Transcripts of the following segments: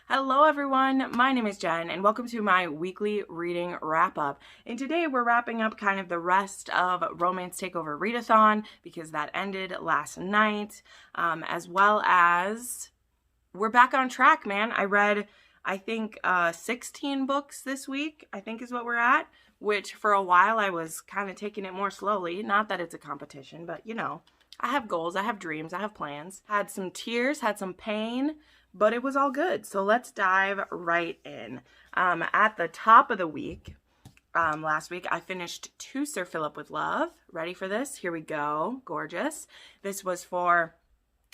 Hello everyone, my name is Jen and welcome to my weekly reading wrap-up. And today we're wrapping up kind of the rest of Romance Takeover Readathon because that ended last night, as well as we're back on track, man. I read, I think, 16 books this week, I think is what we're at, which for a while I was kind of taking it more slowly. Not that it's a competition, but you know, I have goals, I have dreams, I have plans. Had some tears, had some pain, but it was all good. So let's dive right in. At the top of the week, last week, I finished To Sir Phillip with Love. Ready for this? Here we go. Gorgeous. This was for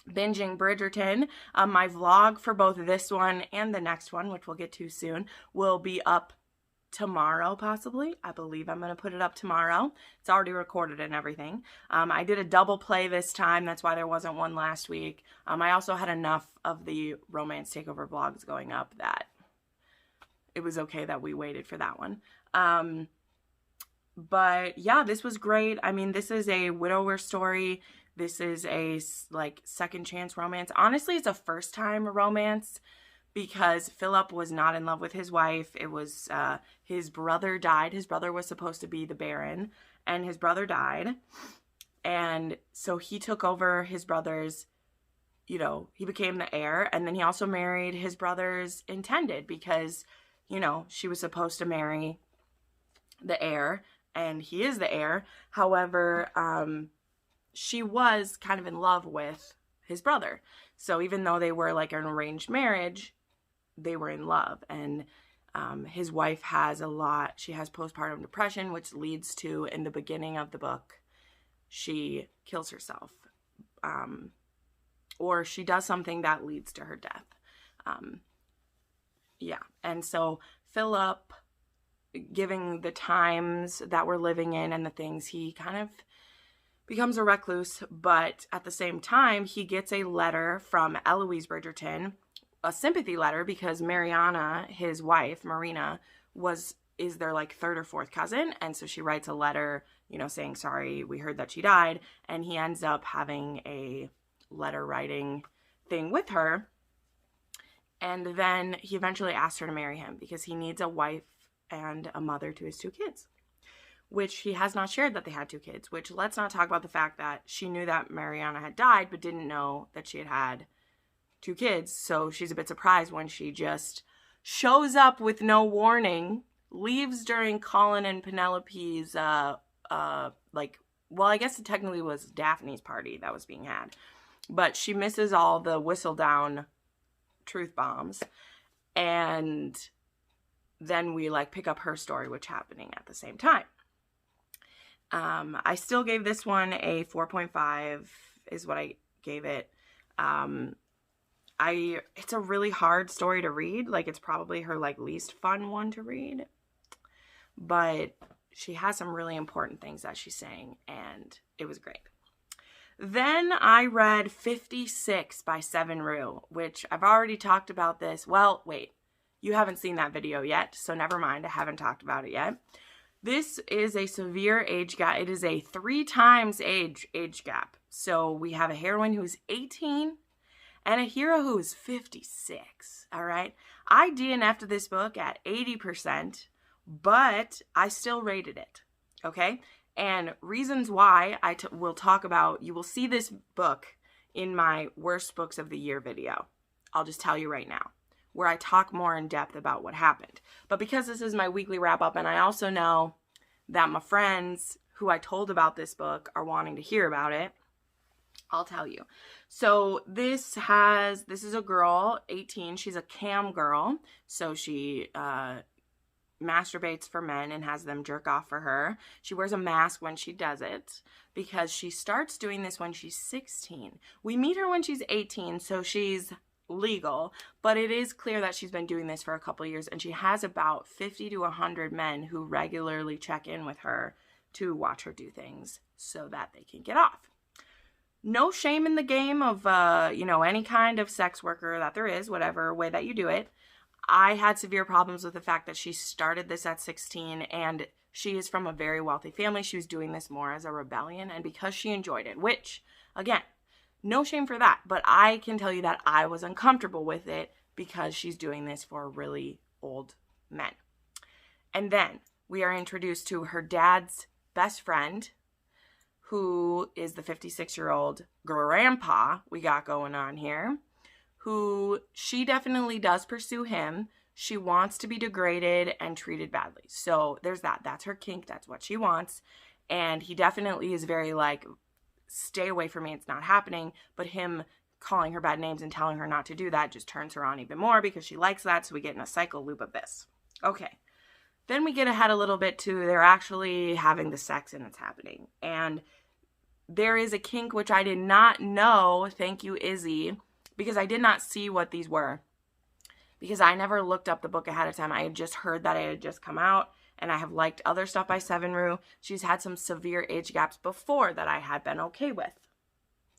binging Bridgerton. My vlog for both this one and the next one, which we'll get to soon, will be up tomorrow, possibly. I believe I'm going to put it up tomorrow. It's already recorded and everything. I did a double play this time. That's why there wasn't one last week. I also had enough of the Romance Takeover vlogs going up that it was okay that we waited for that one. But yeah, this was great. I mean, this is a widower story. This is a like second chance romance. Honestly, it's a first time romance, because Phillip was not in love with his wife. It was, his brother died. His brother was supposed to be the Baron, and his brother died. And so he took over his brother's, you know, he became the heir. And then he also married his brother's intended because, you know, she was supposed to marry the heir, and he is the heir. However, she was kind of in love with his brother. So even though they were like an arranged marriage, they were in love. And his wife has she has postpartum depression, which leads to, in the beginning of the book, she kills herself. Or she does something that leads to her death. Yeah. And so Phillip, given the times that we're living in and the things, he kind of becomes a recluse. But at the same time, he gets a letter from Eloise Bridgerton, a sympathy letter, because Mariana, his wife, Marina, is their like third or fourth cousin. And so she writes a letter, you know, saying, sorry, we heard that she died. And he ends up having a letter writing thing with her. And then he eventually asks her to marry him because he needs a wife and a mother to his two kids, which he has not shared that they had two kids, which let's not talk about the fact that she knew that Mariana had died, but didn't know that she had two kids. So she's a bit surprised when she just shows up with no warning, leaves during Colin and Penelope's, well, I guess it technically was Daphne's party that was being had, but she misses all the whistle down truth bombs. And then we like pick up her story, which happening at the same time. I still gave this one a 4.5 is what I gave it. It's a really hard story to read. Like, it's probably her like least fun one to read, but she has some really important things that she's saying, and it was great. Then I read 56 by Seven Rue, which I've already talked about this. Well, wait, you haven't seen that video yet, so never mind. I haven't talked about it yet. This is a severe age gap. It is a 3 times age gap. So we have a heroine who's 18 and a hero who is 56, all right? I DNF'd this book at 80%, but I still rated it, okay? And reasons why will talk about, you will see this book in my worst books of the year video. I'll just tell you right now, where I talk more in depth about what happened. But because this is my weekly wrap up, and I also know that my friends who I told about this book are wanting to hear about it, I'll tell you. So this is a girl, 18. She's a cam girl. So she masturbates for men and has them jerk off for her. She wears a mask when she does it because she starts doing this when she's 16. We meet her when she's 18, so she's legal, but it is clear that she's been doing this for a couple of years, and she has about 50 to 100 men who regularly check in with her to watch her do things so that they can get off. No shame in the game of, you know, any kind of sex worker that there is, whatever way that you do it. I had severe problems with the fact that she started this at 16, and she is from a very wealthy family. She was doing this more as a rebellion and because she enjoyed it, which, again, No shame for that. But I can tell you that I was uncomfortable with it because she's doing this for really old men. And then we are introduced to her dad's best friend, who is the 56-year-old grandpa we got going on here, who she definitely does pursue him. She wants to be degraded and treated badly. So there's that. That's her kink. That's what she wants. And he definitely is very like, stay away from me. It's not happening. But him calling her bad names and telling her not to do that just turns her on even more because she likes that. So we get in a cycle loop of this. Okay. Then we get ahead a little bit to they're actually having the sex and it's happening. And there is a kink which I did not know, thank you, Izzy, because I did not see what these were. Because I never looked up the book ahead of time. I had just heard that it had just come out, and I have liked other stuff by Seven Rue. She's had some severe age gaps before that I had been okay with.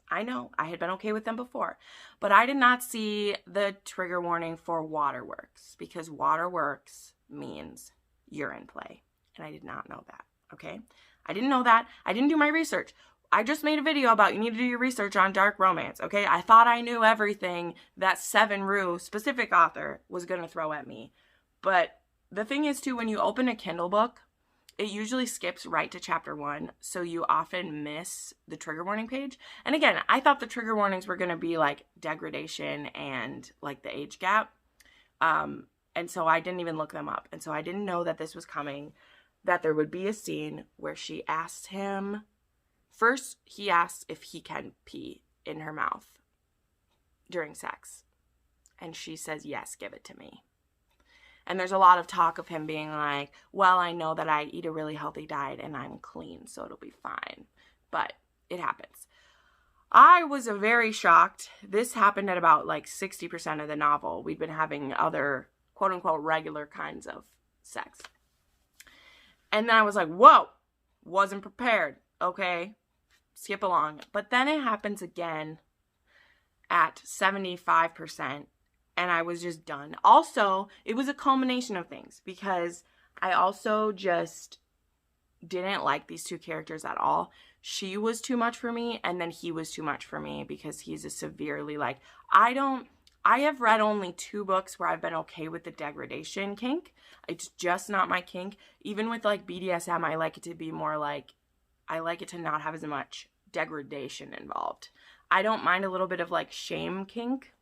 I know, I had been okay with them before. But I did not see the trigger warning for waterworks, because waterworks means urine play. And I did not know that, okay? I didn't know that. I didn't do my research. I just made a video about you need to do your research on dark romance, okay? I thought I knew everything that Seven Rue, specific author, was going to throw at me. But the thing is, too, when you open a Kindle book, it usually skips right to chapter 1, so you often miss the trigger warning page. And again, I thought the trigger warnings were going to be like degradation and like the age gap. And so I didn't even look them up. And so I didn't know that this was coming, that there would be a scene where she asked him. First, he asks if he can pee in her mouth during sex. And she says, yes, give it to me. And there's a lot of talk of him being like, well, I know that I eat a really healthy diet and I'm clean, so it'll be fine. But it happens. I was very shocked. This happened at about like 60% of the novel. We'd been having other quote unquote regular kinds of sex. And then I was like, whoa, wasn't prepared. Okay. Skip along. But then it happens again at 75%, and I was just done. Also, it was a culmination of things, because I also just didn't like these two characters at all. She was too much for me, and then he was too much for me because he's a severely like, I have read only 2 books where I've been okay with the degradation kink. It's just not my kink. Even with like BDSM, I like it to be more like, I like it to not have as much degradation involved. I don't mind a little bit of like shame kink,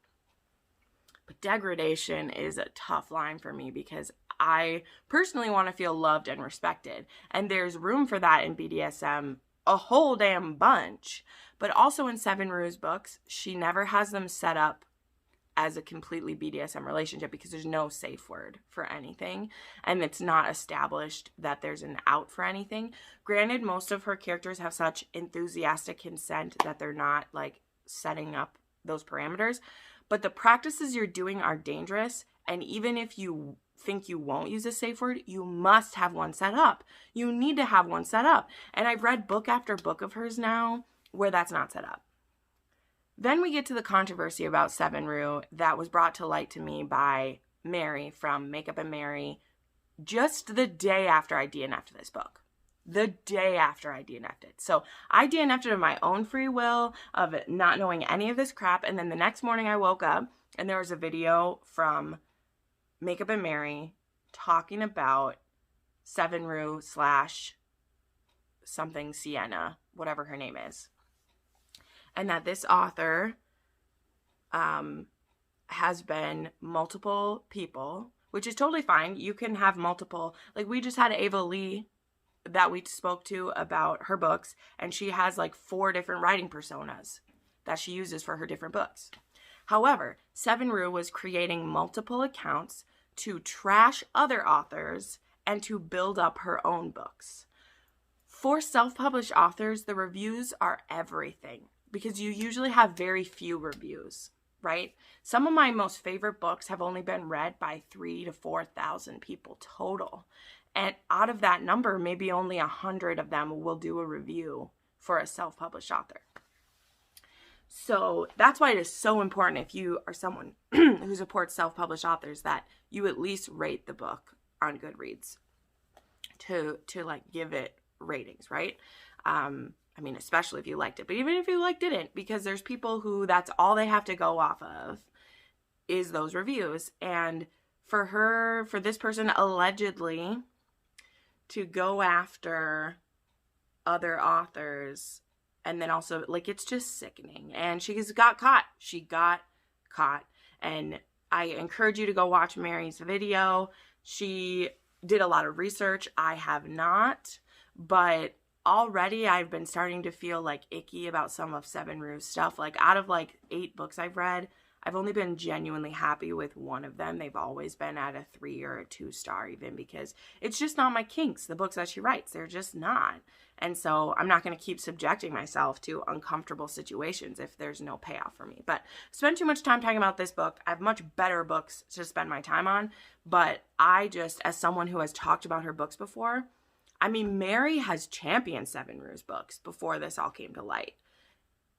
but degradation is a tough line for me because I personally want to feel loved and respected. And there's room for that in BDSM a whole damn bunch. But also in Seven Rue's books, she never has them set up as a completely BDSM relationship because there's no safe word for anything, and it's not established that there's an out for anything. Granted, most of her characters have such enthusiastic consent that they're not like setting up those parameters, but the practices you're doing are dangerous, and even if you think you won't use a safe word, you must have one set up. You need to have one set up. And I've read book after book of hers now where that's not set up. Then we get to the controversy about Seven Rue that was brought to light to me by Mary from Makeup and Mary just the day after I DNF'd this book. The day after I DNF'd it. So I DNF'd it of my own free will, of it not knowing any of this crap, and then the next morning I woke up and there was a video from Makeup and Mary talking about Seven Rue / something Sienna, whatever her name is. And that this author has been multiple people, which is totally fine. You can have multiple. Like, we just had Ava Leigh that we spoke to about her books, and she has like 4 different writing personas that she uses for her different books. However, Seven Rue was creating multiple accounts to trash other authors and to build up her own books. For self-published authors, the reviews are everything, because you usually have very few reviews, right? Some of my most favorite books have only been read by 3,000 to 4,000 people total. And out of that number, maybe only 100 of them will do a review for a self-published author. So that's why it is so important, if you are someone who supports self-published authors, that you at least rate the book on Goodreads to like give it ratings, right? I mean, especially if you liked it, but even if you didn't, because there's people who that's all they have to go off of is those reviews. And for this person allegedly to go after other authors, and then also, like, it's just sickening. And she got caught. She got caught. And I encourage you to go watch Mary's video. She did a lot of research. I have not, but already I've been starting to feel like icky about some of Seven Rue's stuff. Like, out of like 8 books I've read, I've only been genuinely happy with one of them. They've always been at a 3 or a 2 star even, because it's just not my kinks. The books that she writes, they're just not. And so I'm not going to keep subjecting myself to uncomfortable situations if there's no payoff for me. But I spend too much time talking about this book. I have much better books to spend my time on. But I just, as someone who has talked about her books before, I mean, Mary has championed Seven Rue's books before this all came to light.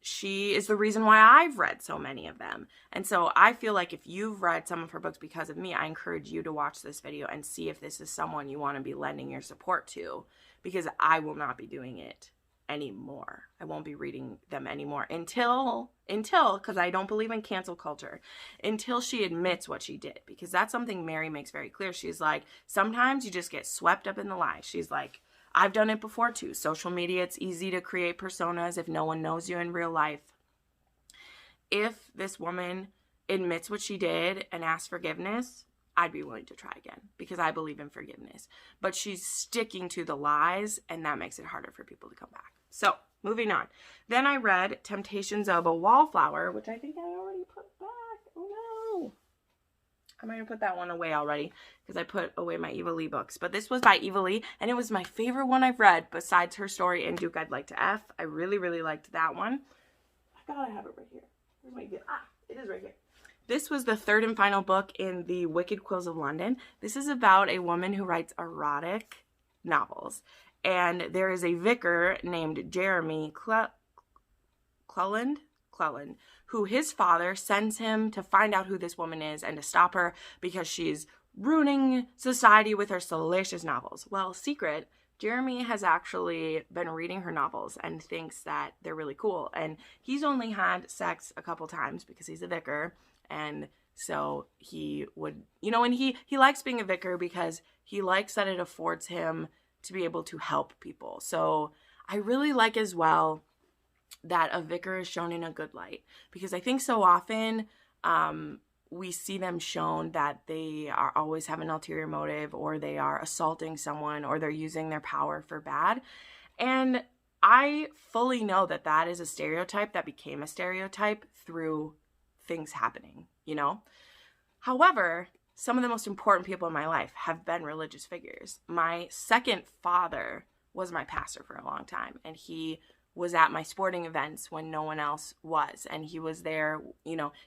She is the reason why I've read so many of them. And so I feel like if you've read some of her books because of me, I encourage you to watch this video and see if this is someone you want to be lending your support to, because I will not be doing it anymore. I won't be reading them anymore until, because I don't believe in cancel culture, until she admits what she did, because that's something Mary makes very clear. She's like, sometimes you just get swept up in the lies. She's like, I've done it before too. Social media, it's easy to create personas if no one knows you in real life. If this woman admits what she did and asks forgiveness, I'd be willing to try again, because I believe in forgiveness. But she's sticking to the lies, and that makes it harder for people to come back. So, moving on. Then I read Temptations of a Wallflower, which I think I already put back. Oh no. I might have put that one away already, because I put away my Eva Leigh books. But this was by Eva Leigh, and it was my favorite one I've read, besides her story in Duke I'd Like to F. I really, really liked that one. I thought I have it right here. Where's my gift? Ah, it is right here. This was the 3rd and final book in the Wicked Quills of London. This is about a woman who writes erotic novels. And there is a vicar named Jeremy Cleland, who his father sends him to find out who this woman is and to stop her because she's ruining society with her salacious novels. Well, secret, Jeremy has actually been reading her novels and thinks that they're really cool. And he's only had sex a couple times because he's a vicar. And so he would, and he likes being a vicar because he likes that it affords him to be able to help people. So I really like as well that a vicar is shown in a good light, because I think so often we see them shown that they are always have an ulterior motive, or they are assaulting someone, or they're using their power for bad. And I fully know that that is a stereotype that became a stereotype through things happening, However, some of the most important people in my life have been religious figures. My second father was my pastor for a long time, and he was at my sporting events when no one else was, and he was there,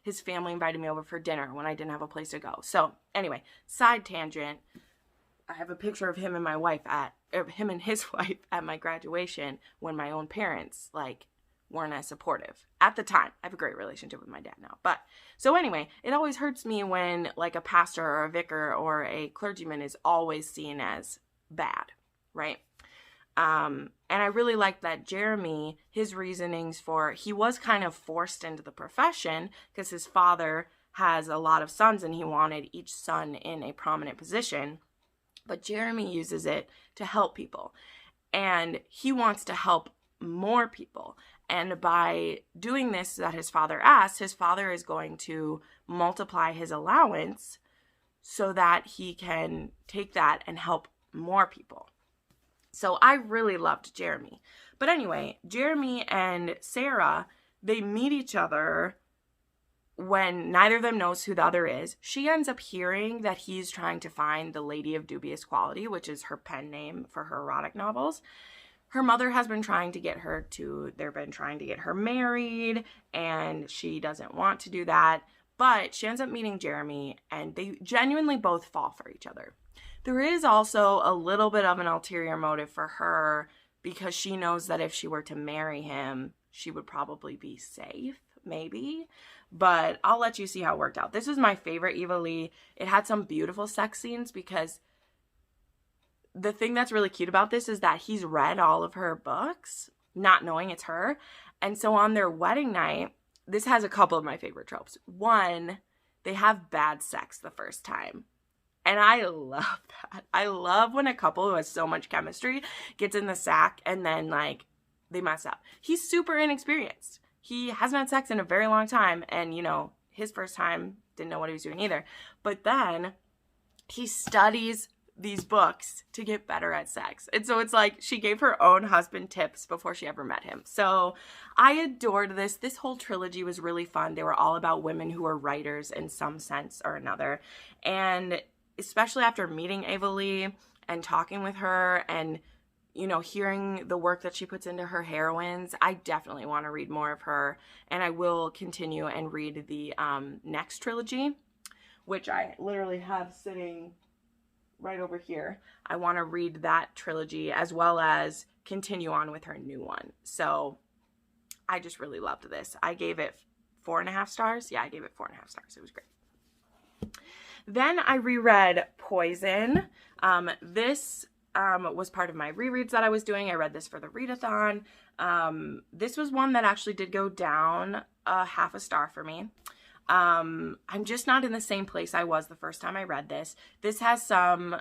his family invited me over for dinner when I didn't have a place to go. So anyway, side tangent, I have a picture of him and his wife at my graduation when my own parents, weren't as supportive at the time. I have a great relationship with my dad now. But so anyway, it always hurts me when a pastor or a vicar or a clergyman is always seen as bad, right? And I really like that Jeremy, his reasonings for, he was kind of forced into the profession because his father has a lot of sons and he wanted each son in a prominent position. But Jeremy uses it to help people. And he wants to help more people. And by doing this that his father asked, his father is going to multiply his allowance so that he can take that and help more people. So I really loved Jeremy. But anyway, Jeremy and Sarah, they meet each other when neither of them knows who the other is. She ends up hearing that he's trying to find the Lady of Dubious Quality, which is her pen name for her erotic novels. Her mother has been trying to get her married, and she doesn't want to do that. But she ends up meeting Jeremy, and they genuinely both fall for each other. There is also a little bit of an ulterior motive for her, because she knows that if she were to marry him, she would probably be safe, maybe. But I'll let you see how it worked out. This is my favorite Eva Leigh. It had some beautiful sex scenes, because the thing that's really cute about this is that he's read all of her books, not knowing it's her. And so on their wedding night, this has a couple of my favorite tropes. One, they have bad sex the first time. And I love that. I love when a couple who has so much chemistry gets in the sack and then, like, they mess up. He's super inexperienced. He hasn't had sex in a very long time. And, you know, his first time, didn't know what he was doing either. But then he studies these books to get better at sex. And so it's like she gave her own husband tips before she ever met him. So I adored this. This whole trilogy was really fun. They were all about women who were writers in some sense or another. And especially after meeting Avery and talking with her and, you know, hearing the work that she puts into her heroines, I definitely want to read more of her. And I will continue and read the next trilogy, which I literally have sitting right over here. I want to read that trilogy as well as continue on with her new one. So I just really loved this. I gave it 4.5 stars. Yeah, I gave it 4.5 stars. It was great. Then I reread Poison. This was part of my rereads that I was doing. I read this for the readathon. This was one that actually did go down a 0.5 star for me. I'm just not in the same place I was the first time I read this. This has some,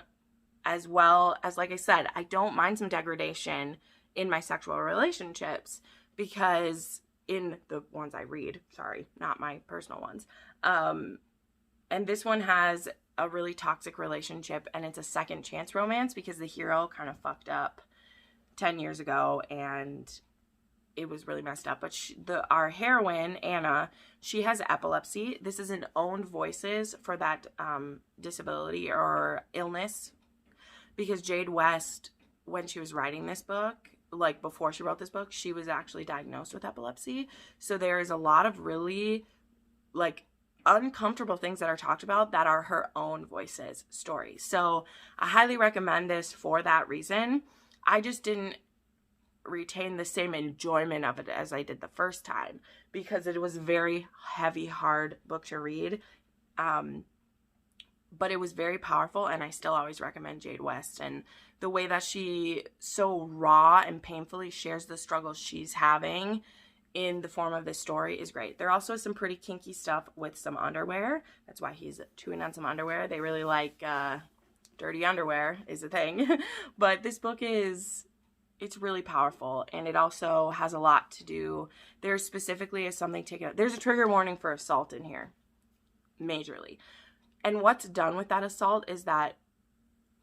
as well as, like I said, I don't mind some degradation in my sexual relationships because in the ones I read, sorry, not my personal ones. And this one has a really toxic relationship and it's a second chance romance because the hero kind of fucked up 10 years ago and it was really messed up. But our heroine, Anna, she has epilepsy. This is an owned voices for that disability or illness because Jade West, when she was writing this book, like before she wrote this book, she was actually diagnosed with epilepsy. So there is a lot of really like uncomfortable things that are talked about that are her own voices stories. So I highly recommend this for that reason. I just didn't retain the same enjoyment of it as I did the first time because it was a very heavy, hard book to read. But it was very powerful and I still always recommend Jade West and the way that she so raw and painfully shares the struggles she's having in the form of this story is great. There also is some pretty kinky stuff with some underwear. That's why he's chewing on some underwear. They really like dirty underwear is a thing. But this book it's really powerful and it also has a lot to do. There specifically is something taken. There's a trigger warning for assault in here, majorly. And what's done with that assault is that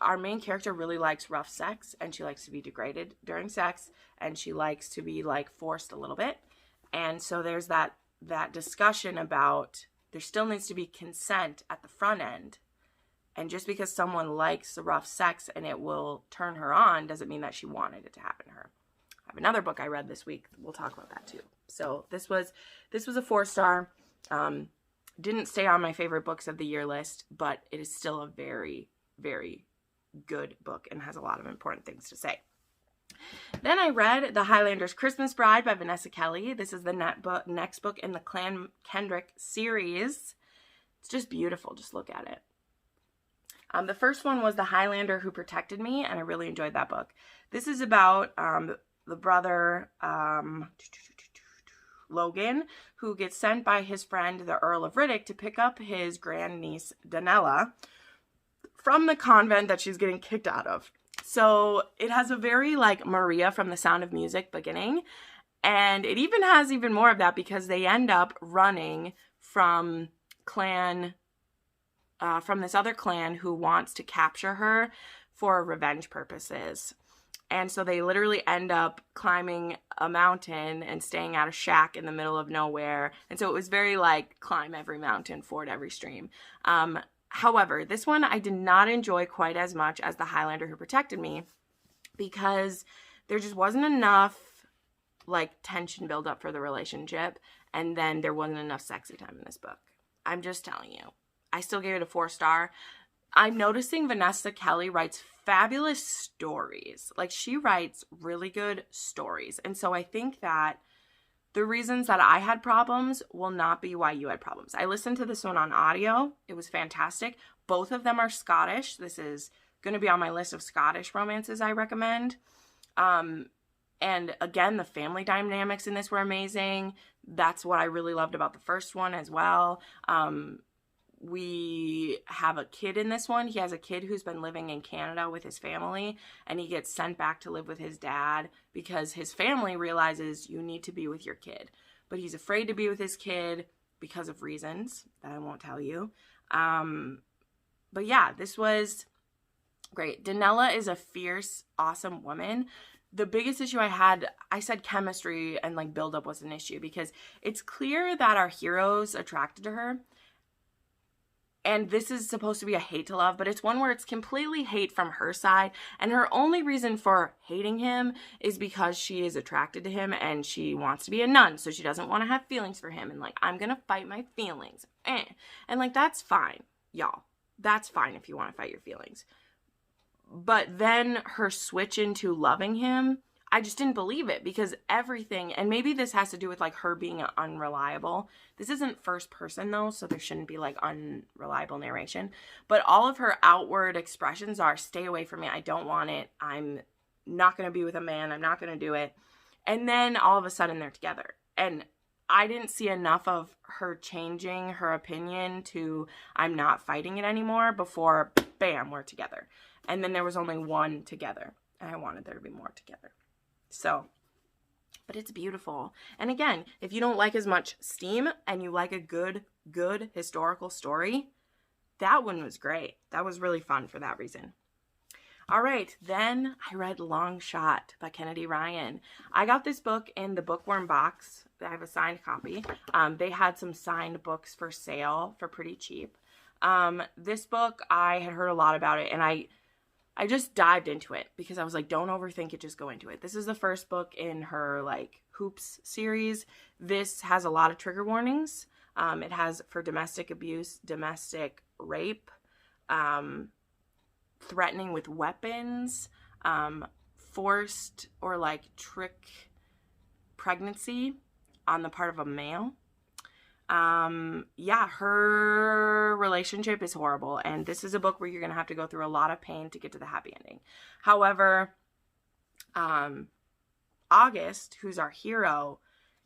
our main character really likes rough sex and she likes to be degraded during sex and she likes to be like forced a little bit. And so there's that discussion about there still needs to be consent at the front end. And just because someone likes the rough sex and it will turn her on doesn't mean that she wanted it to happen to her. I have another book I read this week. We'll talk about that too. So this was a 4-star. Didn't stay on my favorite books of the year list, but it is still a very, very good book and has a lot of important things to say. Then I read The Highlander's Christmas Bride by Vanessa Kelly. This is the next book in the Clan Kendrick series. It's just beautiful. Just look at it. The first one was The Highlander Who Protected Me, and I really enjoyed that book. This is about the brother, Logan, who gets sent by his friend, the Earl of Riddick, to pick up his grandniece, Danella, from the convent that she's getting kicked out of. So it has a very like Maria from The Sound of Music beginning. And it even has even more of that because they end up running from this other clan who wants to capture her for revenge purposes. And so they literally end up climbing a mountain and staying at a shack in the middle of nowhere. And so it was very like climb every mountain, ford every stream. However, this one I did not enjoy quite as much as The Highlander Who Protected Me because there just wasn't enough like tension build up for the relationship. And then there wasn't enough sexy time in this book. I'm just telling you. I still gave it a 4-star. I'm noticing Vanessa Kelly writes fabulous stories. Like she writes really good stories. And so I think that the reasons that I had problems will not be why you had problems. I listened to this one on audio. It was fantastic. Both of them are Scottish. This is going to be on my list of Scottish romances I recommend. And And again, the family dynamics in this were amazing. That's what I really loved about the first one as well. We have a kid in this one. He has a kid who's been living in Canada with his family, and he gets sent back to live with his dad because his family realizes you need to be with your kid. But he's afraid to be with his kid because of reasons that I won't tell you. But yeah, this was great. Danella is a fierce, awesome woman. The biggest issue I said chemistry and like buildup was an issue because it's clear that our hero's attracted to her. And this is supposed to be a hate to love, but it's one where it's completely hate from her side. And her only reason for hating him is because she is attracted to him and she wants to be a nun. So she doesn't want to have feelings for him. And like, I'm going to fight my feelings. And like, that's fine, y'all. That's fine if you want to fight your feelings. But then her switch into loving him, I just didn't believe it because everything, and maybe this has to do with like her being unreliable. This isn't first person though, so there shouldn't be like unreliable narration. But all of her outward expressions are, stay away from me. I don't want it. I'm not going to be with a man. I'm not going to do it. And then all of a sudden they're together. And I didn't see enough of her changing her opinion to I'm not fighting it anymore before, bam, we're together. And then there was only one together. And I wanted there to be more together. So, but it's beautiful. And again, if you don't like as much steam and you like a good historical story, that one was great. That was really fun for that reason. All right, then I read Long Shot by Kennedy Ryan. I got this book in the Bookworm box. I have a signed copy. They had some signed books for sale for pretty cheap. This book, I had heard a lot about it, and I just dived into it because I was like, don't overthink it, just go into it. This is the first book in her like Hoops series. This has a lot of trigger warnings. It has for domestic abuse, domestic rape, threatening with weapons, forced or like trick pregnancy on the part of a male. Yeah, her relationship is horrible, and this is a book where you're gonna have to go through a lot of pain to get to the happy ending. However, August, who's our hero,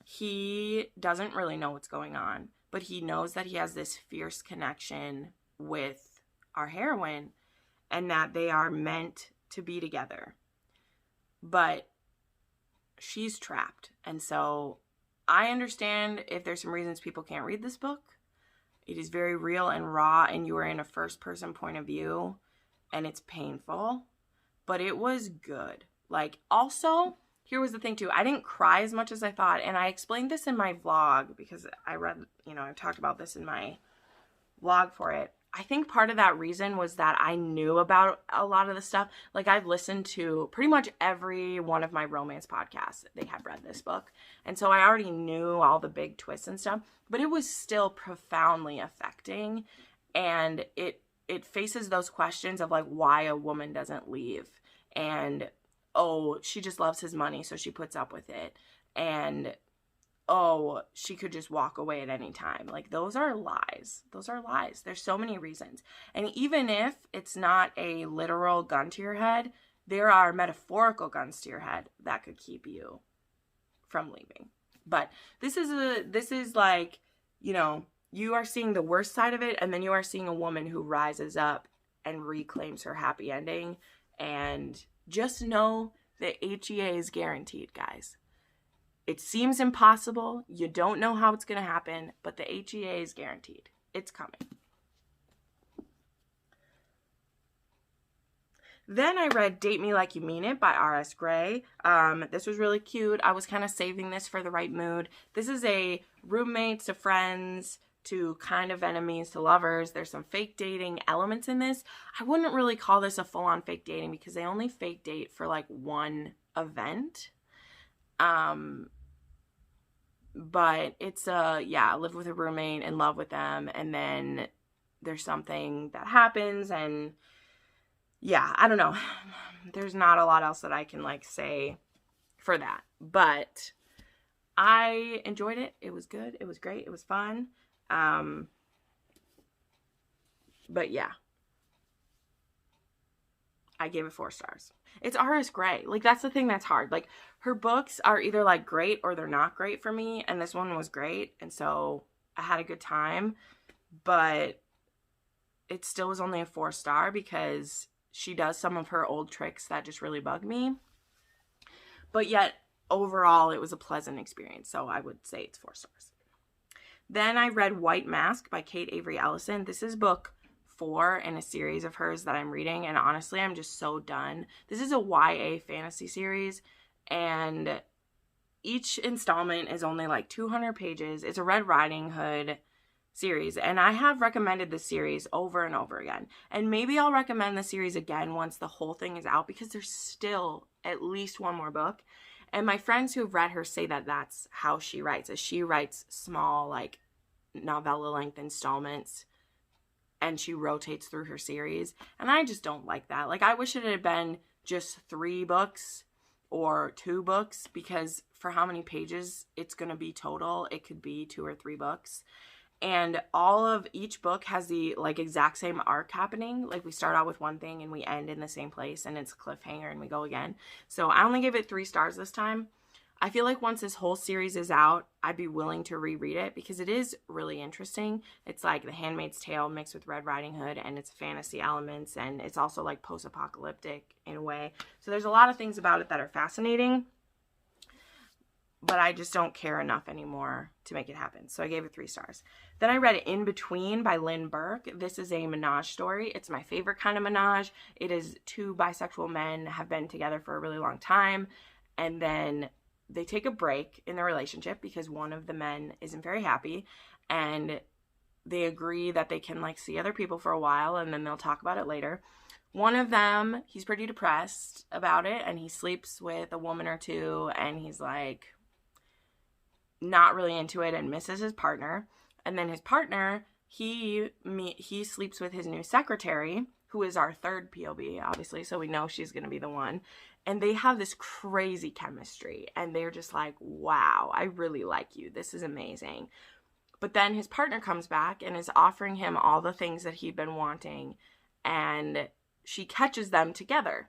he doesn't really know what's going on, but he knows that he has this fierce connection with our heroine and that they are meant to be together. But she's trapped, and so I understand if there's some reasons people can't read this book. It is very real and raw, and you are in a first-person point of view, and it's painful, but it was good. Like, also, here was the thing, too. I didn't cry as much as I thought, and I explained this in my vlog because I read, I talked about this in my vlog for it. I think part of that reason was that I knew about a lot of the stuff. Like, I've listened to pretty much every one of my romance podcasts. They have read this book. And so I already knew all the big twists and stuff. But it was still profoundly affecting. And it faces those questions of, like, why a woman doesn't leave. And, oh, she just loves his money, so she puts up with it. And, oh, she could just walk away at any time. Like, those are lies. Those are lies. There's so many reasons. And even if it's not a literal gun to your head, there are metaphorical guns to your head that could keep you from leaving. But this is like, you are seeing the worst side of it, and then you are seeing a woman who rises up and reclaims her happy ending. And just know that HEA is guaranteed, guys. It seems impossible. You don't know how it's going to happen, but the HEA is guaranteed. It's coming. Then I read Date Me Like You Mean It by R.S. Gray. This was really cute. I was kind of saving this for the right mood. This is a roommates to friends to kind of enemies to lovers. There's some fake dating elements in this. I wouldn't really call this a full-on fake dating because they only fake date for like one event. But it's live with a roommate, in love with them, and then there's something that happens, and yeah, I don't know. There's not a lot else that I can like say for that, but I enjoyed it. It was good. It was great. It was fun. But yeah. I gave it 4 stars. It's R.S. Gray. Like, that's the thing that's hard. Like, her books are either, like, great or they're not great for me. And this one was great. And so I had a good time. But it still was only a 4-star because she does some of her old tricks that just really bug me. But yet, overall, it was a pleasant experience. So I would say it's 4 stars. Then I read White Mask by Kate Avery Ellison. This is book 4 in a series of hers that I'm reading, and honestly, I'm just so done. This is a YA fantasy series, and each installment is only like 200 pages. It's a Red Riding Hood series, and I have recommended this series over and over again. And maybe I'll recommend the series again once the whole thing is out, because there's still at least one more book. And my friends who have read her say that that's how she writes, is she writes small, like, novella-length installments, and she rotates through her series. And I just don't like that. Like, I wish it had been just 3 books or 2 books, because for how many pages it's going to be total, it could be 2 or 3 books. And all of each book has the, like, exact same arc happening. Like, we start out with one thing and we end in the same place, and it's a cliffhanger and we go again. So I only gave it 3 stars this time. I feel like once this whole series is out, I'd be willing to reread it, because it is really interesting. It's like The Handmaid's Tale mixed with Red Riding Hood, and it's fantasy elements, and it's also like post-apocalyptic in a way. So there's a lot of things about it that are fascinating, but I just don't care enough anymore to make it happen. So I gave it 3 stars. Then I read In Between by Lynn Burke. This is a menage story. It's my favorite kind of menage. It is 2 bisexual men have been together for a really long time, and then they take a break in their relationship because one of the men isn't very happy, and they agree that they can, like, see other people for a while, and then they'll talk about it later. One of them, he's pretty depressed about it, and he sleeps with a woman or 2, and he's, like, not really into it and misses his partner. And then his partner, he sleeps with his new secretary, who is our 3rd POV, obviously, so we know she's going to be the one. And they have this crazy chemistry, and they're just like, wow, I really like you. This is amazing. But then his partner comes back and is offering him all the things that he'd been wanting, and she catches them together.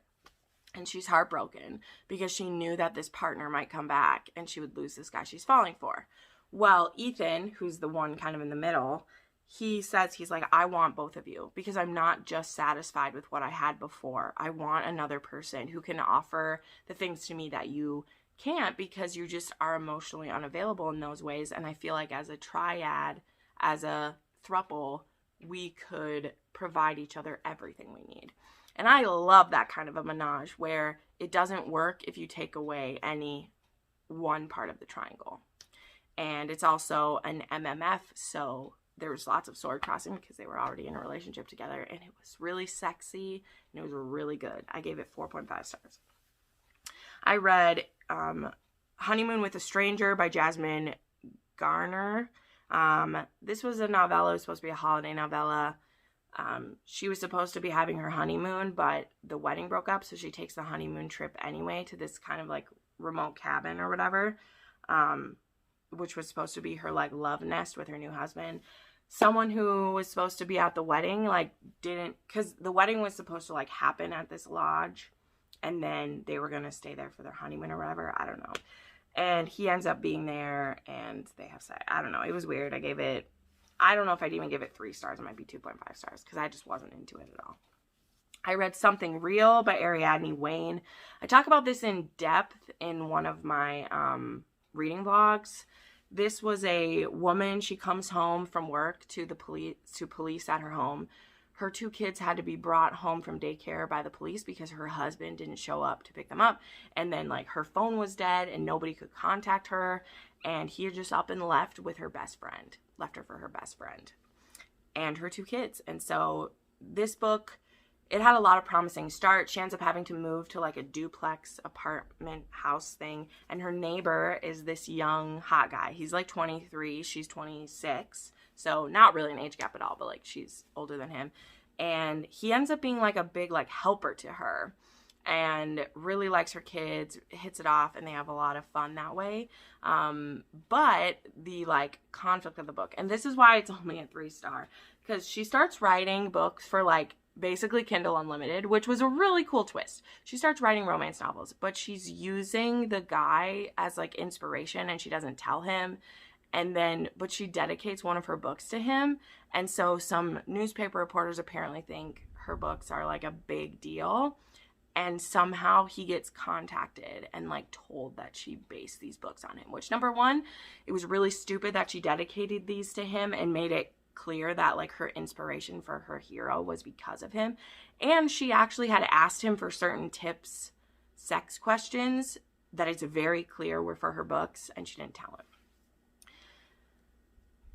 And she's heartbroken because she knew that this partner might come back and she would lose this guy she's falling for. Well, Ethan, who's the one kind of in the middle, he says, he's like, I want both of you, because I'm not just satisfied with what I had before. I want another person who can offer the things to me that you can't, because you just are emotionally unavailable in those ways. And I feel like as a triad, as a throuple, we could provide each other everything we need. And I love that kind of a menage where it doesn't work if you take away any one part of the triangle. And it's also an MMF, so there was lots of sword crossing because they were already in a relationship together, and it was really sexy, and it was really good. I gave it 4.5 stars. I read Honeymoon with a Stranger by Jasmine Garner. This was a novella. It was supposed to be a holiday novella. She was supposed to be having her honeymoon, but the wedding broke up, so she takes the honeymoon trip anyway to this kind of, like, remote cabin or whatever, which was supposed to be her, like, love nest with her new husband. Someone who was supposed to be at the wedding, like, didn't, because the wedding was supposed to, like, happen at this lodge, and then they were going to stay there for their honeymoon or whatever. I don't know. And he ends up being there, and they have sex. I don't know. It was weird. I don't know if I'd even give it 3 stars. It might be 2.5 stars, because I just wasn't into it at all. I read Something Real by Ariadne Wayne. I talk about this in depth in one of my reading vlogs. This was a woman. She comes home from work to police at her home. Her 2 kids had to be brought home from daycare by the police because her husband didn't show up to pick them up. And then, like, her phone was dead and nobody could contact her. And he just up and left with her best friend. Left her for her best friend and her 2 kids. And so this book, it had a lot of promising start. She ends up having to move to, like, a duplex apartment house thing. And her neighbor is this young hot guy. He's like 23. She's 26. So not really an age gap at all, but, like, she's older than him. And he ends up being, like, a big, like, helper to her. And really likes her kids, hits it off, and they have a lot of fun that way. But the, like, conflict of the book, and this is why it's only a 3-star, because she starts writing books for, like, basically Kindle Unlimited, which was a really cool twist. She starts writing romance novels, but she's using the guy as like inspiration, and she doesn't tell him. But she dedicates one of her books to him. And so some newspaper reporters apparently think her books are like a big deal. And somehow he gets contacted and like told that she based these books on him, which, number one, it was really stupid that she dedicated these to him and made it clear that like her inspiration for her hero was because of him. And she actually had asked him for certain tips, sex questions that it's very clear were for her books, and she didn't tell him.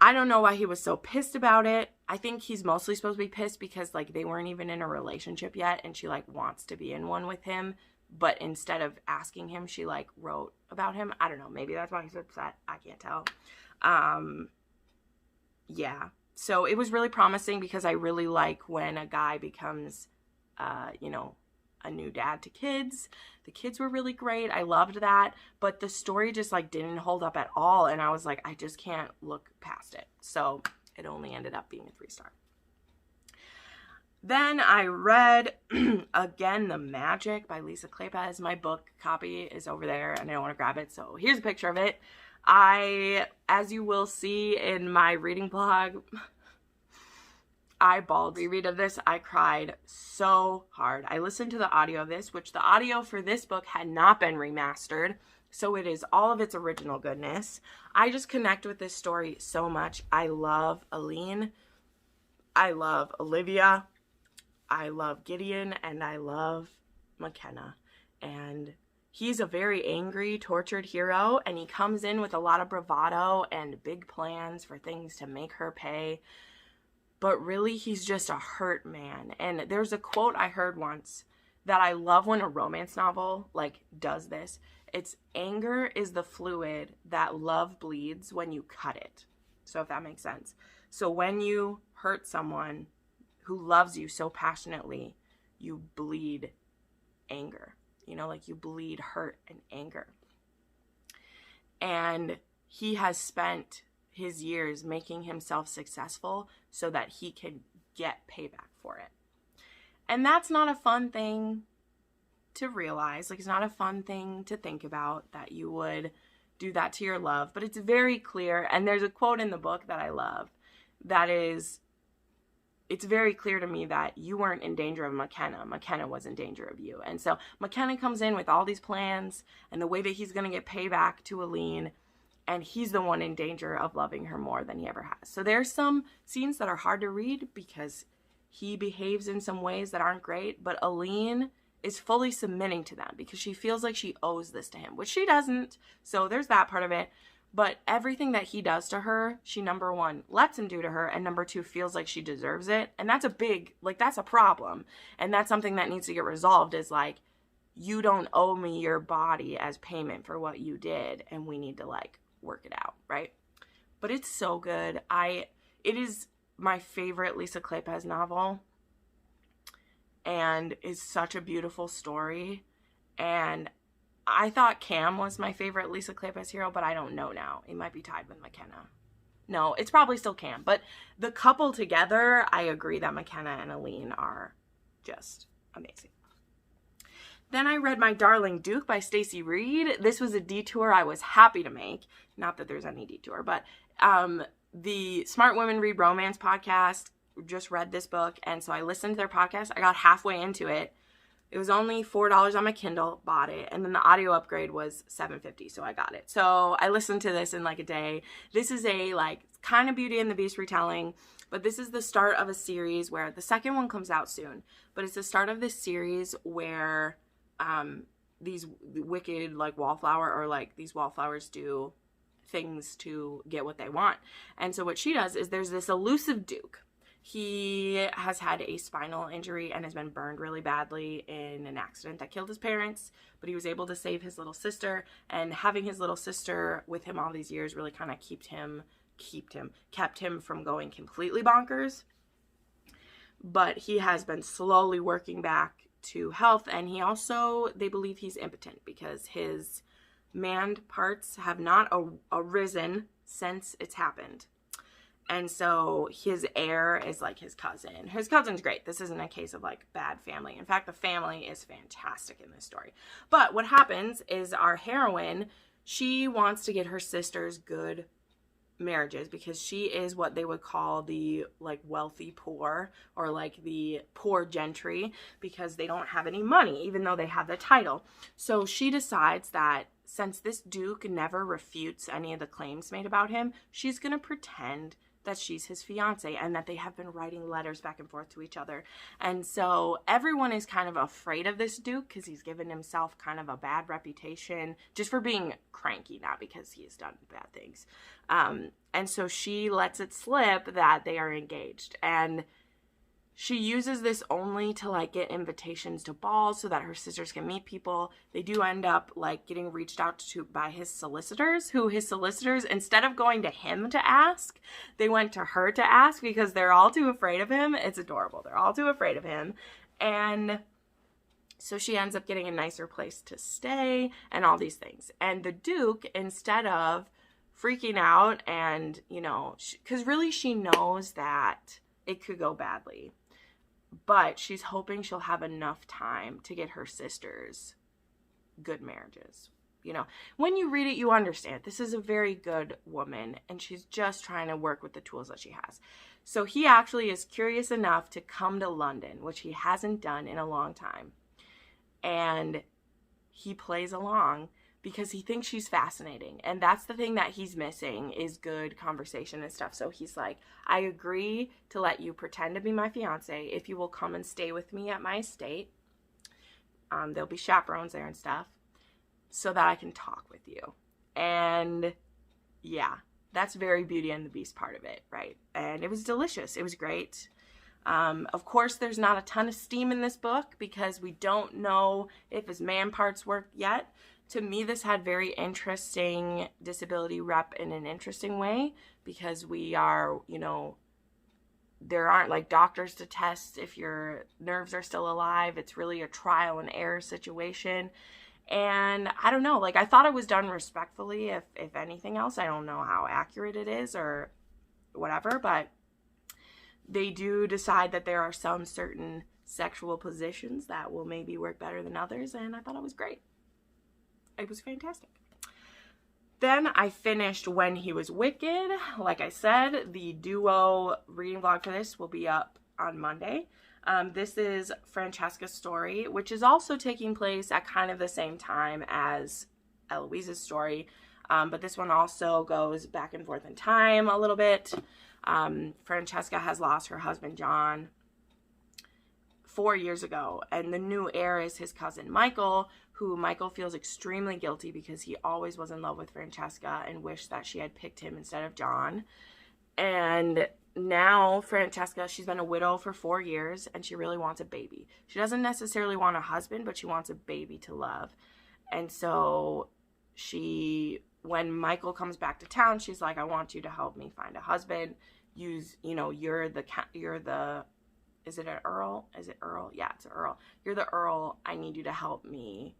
I don't know why he was so pissed about it. I think he's mostly supposed to be pissed because like they weren't even in a relationship yet, and she like wants to be in one with him, but instead of asking him, she like wrote about him. I don't know, maybe that's why he's upset. I can't tell. Yeah. So it was really promising because I really like when a guy becomes a new dad to kids. The kids were really great. I loved that. But the story just like didn't hold up at all. And I was like, I just can't look past it. So it only ended up being a 3-star. Then I read, again, The Magic by Lisa Kleypas. My book copy is over there and I don't want to grab it. So here's a picture of it. As you will see in my reading blog, I bawled. Reread of this, I cried so hard. I listened to the audio of this, which the audio for this book had not been remastered, so it is all of its original goodness. I just connect with this story so much. I love Aline. I love Olivia. I love Gideon, and I love McKenna. And he's a very angry, tortured hero, and he comes in with a lot of bravado and big plans for things to make her pay. But really, he's just a hurt man. And there's a quote I heard once that I love when a romance novel, like, does this. It's, anger is the fluid that love bleeds when you cut it. So if that makes sense. So when you hurt someone who loves you so passionately, you bleed anger. You know, like you bleed hurt and anger. And he has spent his years making himself successful so that he can get payback for it. And that's not a fun thing to realize. Like, it's not a fun thing to think about, that you would do that to your love. But it's very clear, and there's a quote in the book that I love that is, it's very clear to me that you weren't in danger of McKenna. McKenna was in danger of you. And so McKenna comes in with all these plans and the way that he's going to get payback to Aline, and he's the one in danger of loving her more than he ever has. So there's some scenes that are hard to read because he behaves in some ways that aren't great, but Aline is fully submitting to them because she feels like she owes this to him, which she doesn't. So there's that part of it. But everything that he does to her, she, number one, lets him do to her, and number two, feels like she deserves it. And that's a big, like, that's a problem. And that's something that needs to get resolved, is like, you don't owe me your body as payment for what you did, and we need to, like, work it out, right? But it's so good. It is my favorite Lisa Kleypas novel, and is such a beautiful story. And I thought Cam was my favorite Lisa Kleypas hero, but I don't know now. It might be tied with McKenna. No, it's probably still Cam. But the couple together, I agree that McKenna and Aline are just amazing. Then I read My Darling Duke by Stacy Reid. This was a detour I was happy to make. Not that there's any detour, but the Smart Women Read Romance podcast just read this book, and so I listened to their podcast. I got halfway into it. It was only $4 on my Kindle, bought it, and then the audio upgrade was $7.50, so I got it. So I listened to this in like a day. This is a like kind of Beauty and the Beast retelling, but this is the start of a series where the second one comes out soon. But it's the start of this series where these wicked like Wallflower, or like these Wallflowers, do things to get what they want. And so what she does is, there's this elusive Duke. He has had a spinal injury and has been burned really badly in an accident that killed his parents, but he was able to save his little sister, and having his little sister with him all these years really kind of kept him from going completely bonkers. But he has been slowly working back to health, and he also, they believe he's impotent because his man parts have not arisen since it's happened. And so his heir is like his cousin. His cousin's great. This isn't a case of like bad family. In fact, the family is fantastic in this story. But what happens is our heroine, she wants to get her sisters good marriages because she is what they would call the like wealthy poor, or like the poor gentry, because they don't have any money even though they have the title. So she decides that since this duke never refutes any of the claims made about him, she's gonna pretend that she's his fiance and that they have been writing letters back and forth to each other. And so everyone is kind of afraid of this duke because he's given himself kind of a bad reputation just for being cranky, not because he has done bad things. And so she lets it slip that they are engaged, and she uses this only to like get invitations to balls so that her sisters can meet people. They do end up like getting reached out to by his solicitors, who his solicitors, instead of going to him to ask, they went to her to ask because they're all too afraid of him. It's adorable. They're all too afraid of him. And so she ends up getting a nicer place to stay and all these things. And the duke, instead of freaking out and, you know, because really she knows that it could go badly, but she's hoping she'll have enough time to get her sisters good marriages. You know, when you read it, you understand this is a very good woman and she's just trying to work with the tools that she has. So he actually is curious enough to come to London, which he hasn't done in a long time. And he plays along because he thinks she's fascinating. And that's the thing that he's missing, is good conversation and stuff. So he's like, I agree to let you pretend to be my fiance if you will come and stay with me at my estate. There'll be chaperones there and stuff so that I can talk with you. And yeah, that's very Beauty and the Beast part of it, right? And it was delicious. It was great. Of course, there's not a ton of steam in this book because we don't know if his man parts work yet. To me, this had very interesting disability rep in an interesting way because we are, you know, there aren't like doctors to test if your nerves are still alive. It's really a trial and error situation. And I don't know, like I thought it was done respectfully, if anything else. I don't know how accurate it is or whatever, but they do decide that there are some certain sexual positions that will maybe work better than others, and I thought it was great. It was fantastic. Then I finished When He Was Wicked. Like I said, the duo reading vlog for this will be up on Monday. This is Francesca's story, which is also taking place at kind of the same time as Eloise's story. But this one also goes back and forth in time a little bit. Francesca has lost her husband, John, 4 years ago. And the new heir is his cousin, Michael, who Michael feels extremely guilty because he always was in love with Francesca and wished that she had picked him instead of John. And now Francesca, she's been a widow for 4 years and she really wants a baby. She doesn't necessarily want a husband, but she wants a baby to love. And so when Michael comes back to town, she's like, I want you to help me find a husband. You're the, is it an Earl? Is it Earl? Yeah, it's an Earl. You're the Earl. I need you to help me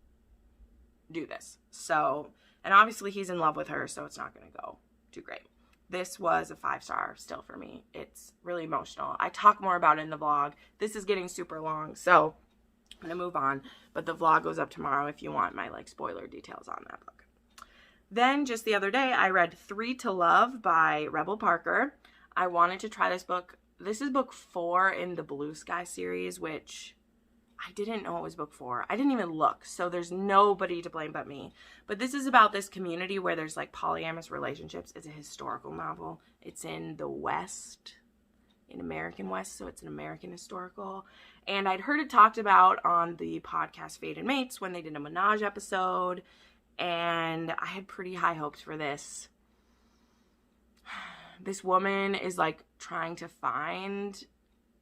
do this. So, and obviously he's in love with her, so it's not going to go too great. This was a 5-star still for me. It's really emotional. I talk more about it in the vlog. This is getting super long, so I'm going to move on. But the vlog goes up tomorrow if you want my like spoiler details on that book. Then just the other day, I read 3 to Love by Rebel Parker. I wanted to try this book. This is book 4 in the Blue Sky series, which I didn't know it was book 4. I didn't even look, so there's nobody to blame but me. But this is about this community where there's like polyamorous relationships. It's a historical novel. It's in the West, in American West, so it's an American historical. And I'd heard it talked about on the podcast Fated Mates when they did a Menage episode, and I had pretty high hopes for this. This woman is like trying to find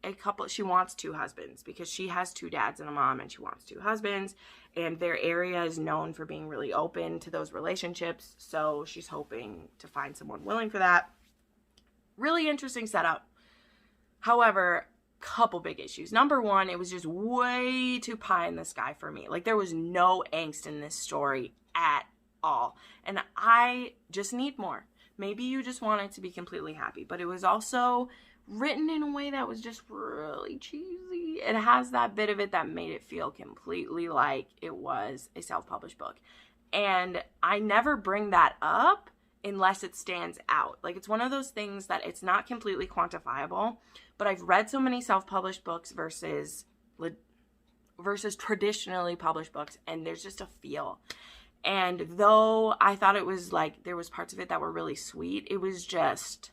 a couple. She wants 2 husbands because she has 2 dads and a mom, and she wants 2 husbands, and their area is known for being really open to those relationships. So she's hoping to find someone willing for that. Really interesting setup. However, couple big issues. Number 1, it was just way too pie in the sky for me. Like there was no angst in this story at all. And I just need more. Maybe you just wanted to be completely happy. But it was also written in a way that was just really cheesy. It has that bit of it that made it feel completely like it was a self-published book. And I never bring that up unless it stands out. Like, it's one of those things that it's not completely quantifiable, but I've read so many self-published books versus traditionally published books, and there's just a feel. And though I thought it was like, there was parts of it that were really sweet, it was just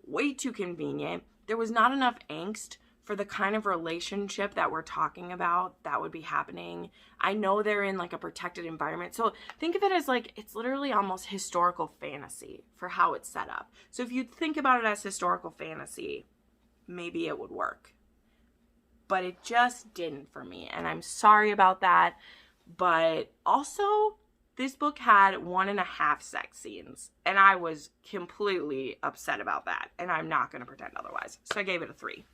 way too convenient. There was not enough angst for the kind of relationship that we're talking about that would be happening. I know they're in like a protected environment. So think of it as like, it's literally almost historical fantasy for how it's set up. So if you think about it as historical fantasy, maybe it would work. But it just didn't for me. And I'm sorry about that. But also, this book had 1.5 sex scenes. And I was completely upset about that. And I'm not going to pretend otherwise. So I gave it a 3.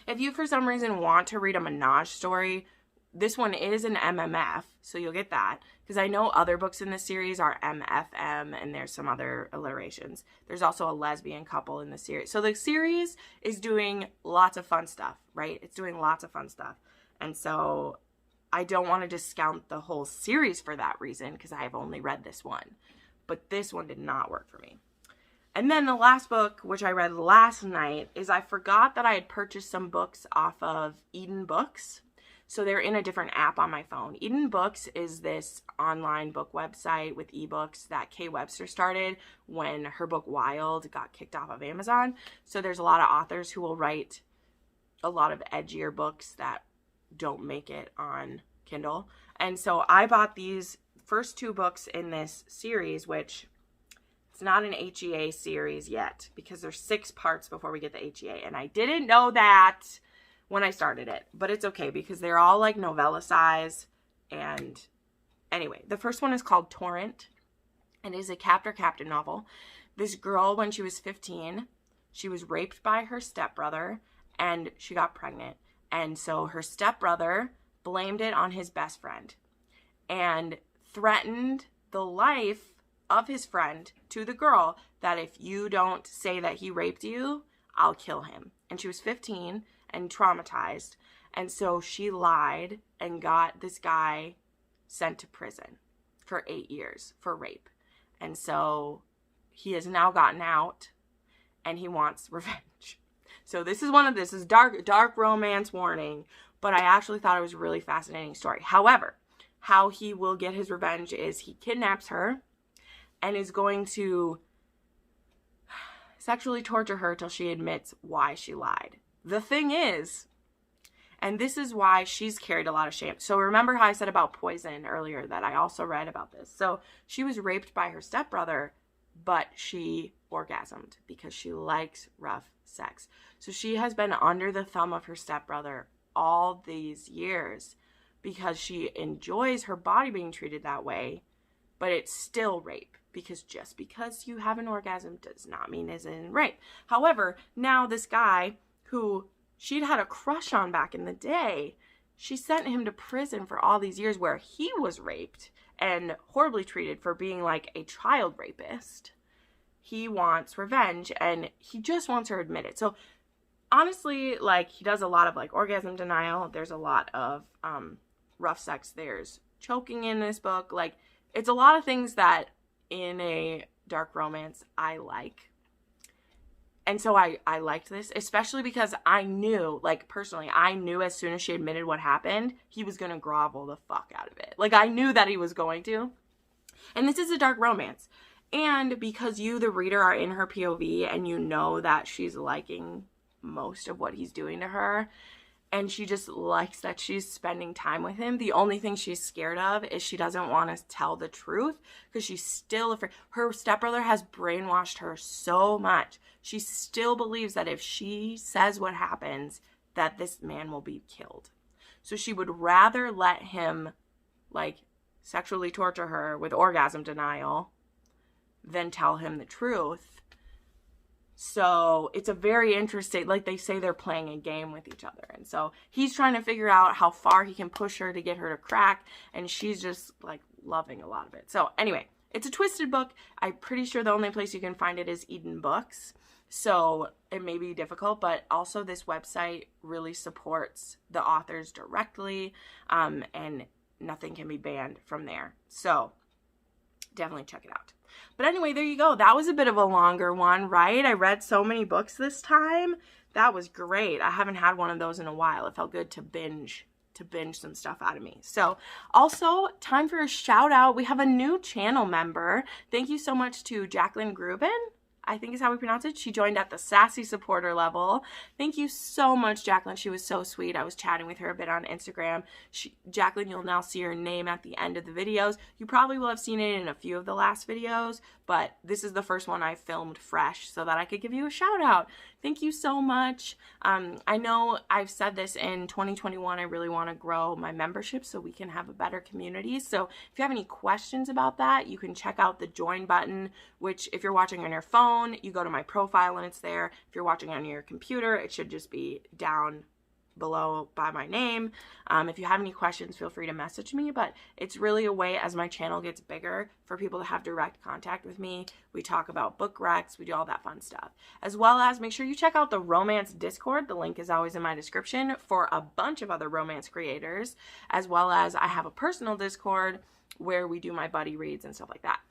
If you, for some reason, want to read a menage story, this one is an MMF, so you'll get that. Because I know other books in this series are MFM, and there's some other alliterations. There's also a lesbian couple in the series. So the series is doing lots of fun stuff, right? It's doing lots of fun stuff. And so I don't want to discount the whole series for that reason, because I have only read this one. But this one did not work for me. And then the last book, which I read last night, is I forgot that I had purchased some books off of Eden Books. So they're in a different app on my phone. Eden Books is this online book website with ebooks that Kay Webster started when her book Wild got kicked off of Amazon. So there's a lot of authors who will write a lot of edgier books that don't make it on Kindle. And so I bought these first 2 books in this series, which... it's not an HEA series yet because there's 6 parts before we get the HEA. And I didn't know that when I started it. But it's okay because they're all like novella size. And anyway, the first one is called Torrent. And it is a captor-captain novel. This girl, when she was 15, she was raped by her stepbrother and she got pregnant. And so her stepbrother blamed it on his best friend and threatened the life of his friend to the girl that if you don't say that he raped you, I'll kill him. And she was 15 and traumatized. And so she lied and got this guy sent to prison for 8 years for rape. And so he has now gotten out and he wants revenge. So this is dark romance warning, but I actually thought it was a really fascinating story. However, how he will get his revenge is he kidnaps her and is going to sexually torture her till she admits why she lied. The thing is, and this is why she's carried a lot of shame. So remember how I said about poison earlier that I also read about this. So she was raped by her stepbrother, but she orgasmed because she likes rough sex. So she has been under the thumb of her stepbrother all these years because she enjoys her body being treated that way, but it's still rape. Because just because you have an orgasm does not mean it's in rape. However, now this guy who she'd had a crush on back in the day, she sent him to prison for all these years where he was raped and horribly treated for being like a child rapist. He wants revenge and he just wants her to admit it. So honestly, like, he does a lot of like orgasm denial. There's a lot of rough sex. There's choking in this book. Like, it's a lot of things that in a dark romance I like. And so I liked this, especially because I knew, like, personally, I knew as soon as she admitted what happened, he was going to grovel the fuck out of it. Like, I knew that he was going to. And this is a dark romance. And because you, the reader, are in her POV and you know that she's liking most of what he's doing to her, and she just likes that she's spending time with him. The only thing she's scared of is she doesn't want to tell the truth because she's still afraid. Her stepbrother has brainwashed her so much. She still believes that if she says what happens, that this man will be killed. So she would rather let him, like, sexually torture her with orgasm denial than tell him the truth. So it's a very interesting, like, they say they're playing a game with each other. And so he's trying to figure out how far he can push her to get her to crack. And she's just, like, loving a lot of it. So anyway, It's a twisted book. I'm pretty sure the only place you can find it is Eden Books. So it may be difficult, but also this website really supports the authors directly, and nothing can be banned from there. So definitely check it out. But anyway, there you go. That was a bit of a longer one, right? I read so many books this time. That was great. I haven't had one of those in a while. It felt good to binge some stuff out of me. So also time for a shout out. We have a new channel member. Thank you so much to Jacqueline Grubin, I think is how we pronounce it. She joined at the sassy supporter level. Thank you so much, Jacqueline. She was so sweet. I was chatting with her a bit on Instagram. Jacqueline, you'll now see her name at the end of the videos. You probably will have seen it in a few of the last videos, but this is the first one I filmed fresh so that I could give you a shout out. Thank you so much. I know I've said this in 2021, I really want to grow my membership so we can have a better community. So if you have any questions about that, you can check out the join button, which if you're watching on your phone, you go to my profile and it's there. If you're watching on your computer, it should just be down below by my name. If you have any questions, feel free to message me, but it's really a way as my channel gets bigger for people to have direct contact with me. We talk about book recs, we do all that fun stuff. As well as make sure you check out the romance Discord. The link is always in my description for a bunch of other romance creators, as well as I have a personal Discord where we do my buddy reads and stuff like that.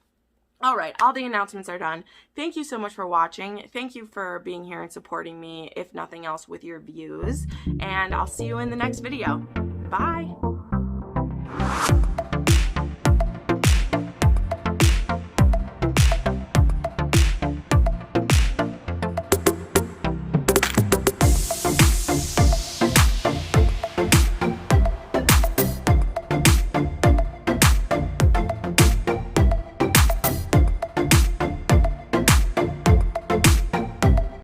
All right, all the announcements are done. Thank you so much for watching. Thank you for being here and supporting me, if nothing else, with your views. And I'll see you in the next video. Bye.